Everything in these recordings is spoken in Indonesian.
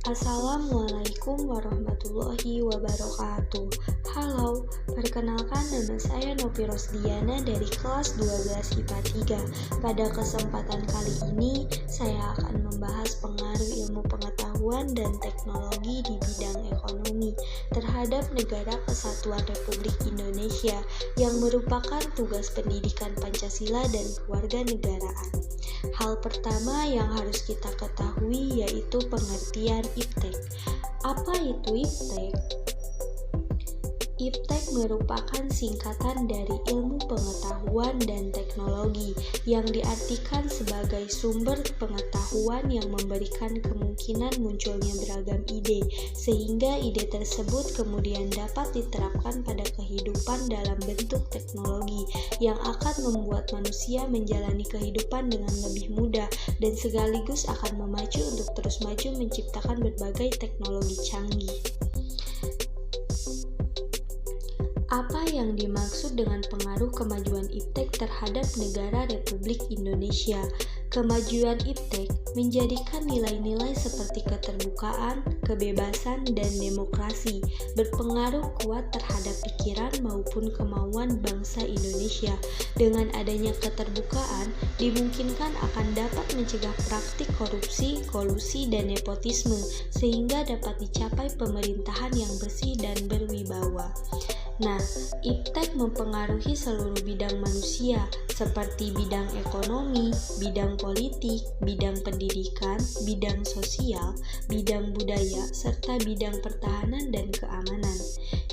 Assalamualaikum warahmatullahi wabarakatuh. Halo, perkenalkan nama saya Novi Rosdiana dari kelas 12 IPA 3. Pada kesempatan kali ini, saya akan membahas pengaruh ilmu pengetahuan dan teknologi di bidang ekonomi terhadap Negara Kesatuan Republik Indonesia yang merupakan tugas pendidikan Pancasila dan kewarganegaraan. Hal pertama yang harus kita ketahui yaitu pengertian IPTEK. Apa itu IPTEK? IPTEK merupakan singkatan dari ilmu pengetahuan dan teknologi yang diartikan sebagai sumber pengetahuan yang memberikan kemungkinan munculnya beragam ide, sehingga ide tersebut kemudian dapat diterapkan pada kehidupan dalam bentuk teknologi yang akan membuat manusia menjalani kehidupan dengan lebih mudah dan sekaligus akan memacu untuk terus maju menciptakan berbagai teknologi canggih. Apa yang dimaksud dengan pengaruh kemajuan IPTEK terhadap negara Republik Indonesia? Kemajuan IPTEK menjadikan nilai-nilai seperti keterbukaan, kebebasan, dan demokrasi berpengaruh kuat terhadap pikiran maupun kemauan bangsa Indonesia. Dengan adanya keterbukaan, dimungkinkan akan dapat mencegah praktik korupsi, kolusi, dan nepotisme, sehingga dapat dicapai pemerintahan yang bersih dan berwibawa. Nah, IPTEK mempengaruhi seluruh bidang manusia seperti bidang ekonomi, bidang politik, bidang pendidikan, bidang sosial, bidang budaya, serta bidang pertahanan dan keamanan.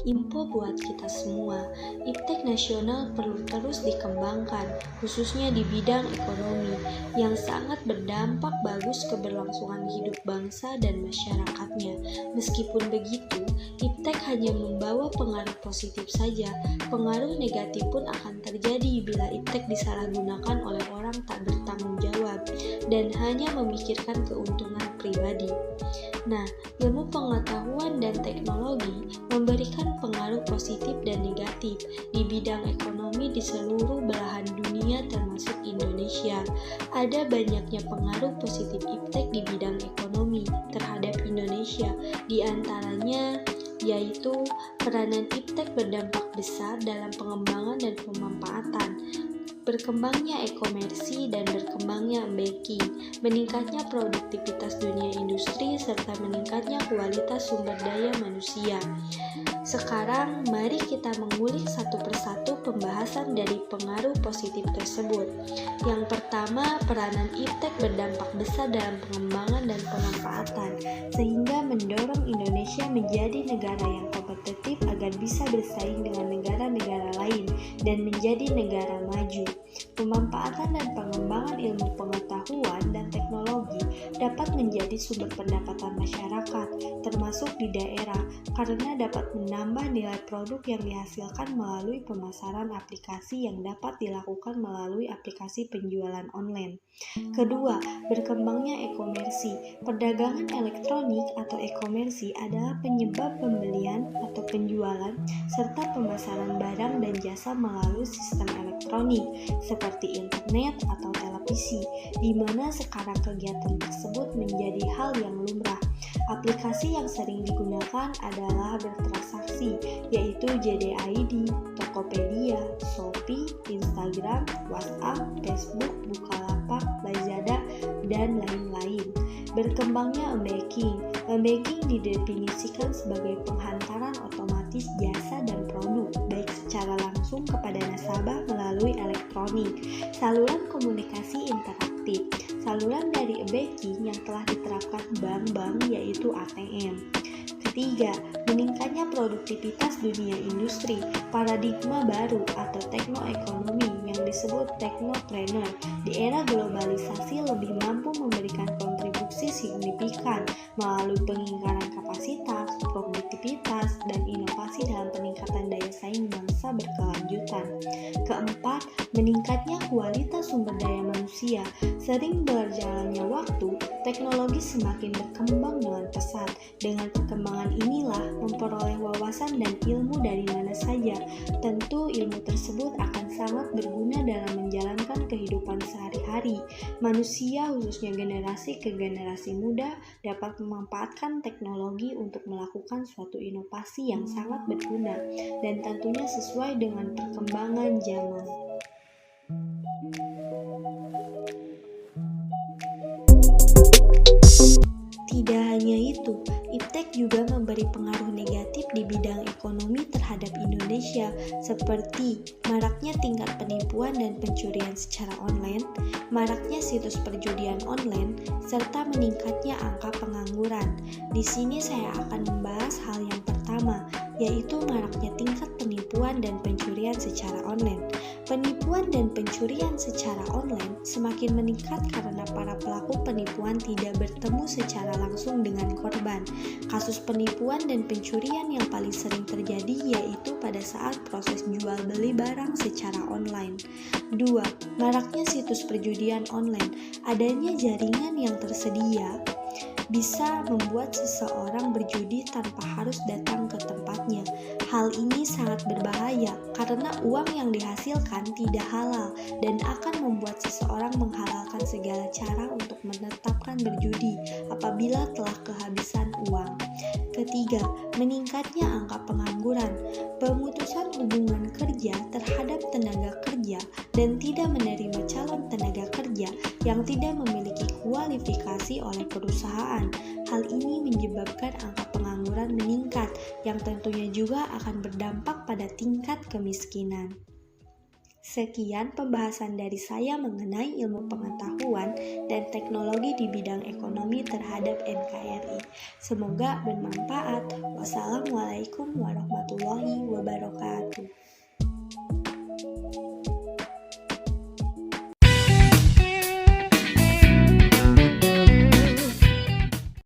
Info buat kita semua, IPTEK nasional perlu terus dikembangkan, khususnya di bidang ekonomi, yang sangat berdampak bagus keberlangsungan hidup bangsa dan masyarakatnya. Meskipun begitu, IPTEK hanya membawa pengaruh positif saja, pengaruh negatif pun akan terjadi bila IPTEK disalahgunakan oleh orang tak bertanggung jawab dan hanya memikirkan keuntungan pribadi. Nah, ilmu pengetahuan dan teknologi memberikan pengaruh positif dan negatif di bidang ekonomi di seluruh belahan dunia termasuk Indonesia. Ada banyaknya pengaruh positif IPTEK di bidang ekonomi terhadap Indonesia, di antaranya yaitu peranan IPTEK berdampak besar dalam pengembangan dan pemanfaatan, berkembangnya e-komersi dan berkembangnya banking, meningkatnya produktivitas dunia industri, serta meningkatnya kualitas sumber daya manusia. Sekarang, mari kita mengulik satu persatu pembahasan dari pengaruh positif tersebut. Yang pertama, peranan IPTEK berdampak besar dalam pengembangan dan pemanfaatan, sehingga mendorong Indonesia menjadi negara yang kompetitif agar bisa bersaing dengan negara-negara lain dan menjadi negara maju. Pemanfaatan dan pengembangan ilmu pengetahuan dan teknologi dapat menjadi sumber pendapatan masyarakat, termasuk di daerah, karena dapat menambah nilai produk yang dihasilkan melalui pemasaran aplikasi yang dapat dilakukan melalui aplikasi penjualan online. Kedua, berkembangnya e-komersi. Perdagangan elektronik atau e-komersi adalah penyebab pembelian atau penjualan serta pemasaran barang dan jasa melalui sistem elektronik seperti internet atau televisi, di mana sekarang kegiatan tersebut menjadi hal yang lumrah. Aplikasi yang sering digunakan adalah bertransaksi, yaitu JDID, Tokopedia, Shopee, Instagram, WhatsApp, Facebook, Bukalapak, Lazada, dan lain-lain. Berkembangnya e-banking. E-banking didefinisikan sebagai penghantaran otomatis jasa dan produk, baik secara langsung kepada nasabah melalui elektronik. Saluran komunikasi interaktif. Saluran dari e-banking yang telah diterapkan bank-bank yaitu ATM. Ketiga, meningkatnya produktivitas dunia industri, paradigma baru atau teknoekonomi yang disebut teknopreneur di era globalisasi lebih mampu memberikan kontribusi signifikan melalui pengingkaran kapasitas, produktivitas, dan inovasi dalam peningkatan daya saing bangsa berkelanjutan. Keempat, meningkatnya kualitas sumber daya manusia. Sering berjalannya waktu, teknologi semakin berkembang dengan pesat. Dengan perkembangan inilah memperoleh wawasan dan ilmu dari mana saja. Tentu ilmu tersebut akan sangat berguna dalam menjalankan kehidupan sehari-hari. Manusia, khususnya generasi ke generasi muda, dapat memanfaatkan teknologi untuk melakukan suatu inovasi yang sangat berguna dan tentunya sesuai dengan perkembangan zaman. Tidak hanya itu, iptek juga memberi pengaruh negatif di bidang ekonomi terhadap Indonesia, seperti maraknya tingkat penipuan dan pencurian secara online, maraknya situs perjudian online, serta meningkatnya angka pengangguran. Di sini saya akan membahas hal yang pertama, yaitu maraknya tingkat penipuan dan pencurian secara online. Penipuan dan pencurian secara online semakin meningkat karena para pelaku penipuan tidak bertemu secara langsung dengan korban. Kasus penipuan dan pencurian yang paling sering terjadi yaitu pada saat proses jual beli barang secara online. 2. Maraknya situs perjudian online. Adanya jaringan yang tersedia bisa membuat seseorang berjudi tanpa harus datang ke tempatnya. Hal ini sangat berbahaya karena uang yang dihasilkan tidak halal dan akan membuat seseorang menghalalkan segala cara untuk menetapkan berjudi apabila telah kehabisan uang. Ketiga, meningkatnya angka pengangguran. Pemutusan hubungan kerja terhadap tenaga kerja dan tidak menerima calon tenaga kerja yang tidak memiliki kualifikasi oleh perusahaan. Hal ini menyebabkan angka pengangguran meningkat yang tentunya juga akan berdampak pada tingkat kemiskinan. Sekian pembahasan dari saya mengenai ilmu pengetahuan dan teknologi di bidang ekonomi terhadap NKRI. Semoga bermanfaat. Wassalamualaikum warahmatullahi wabarakatuh.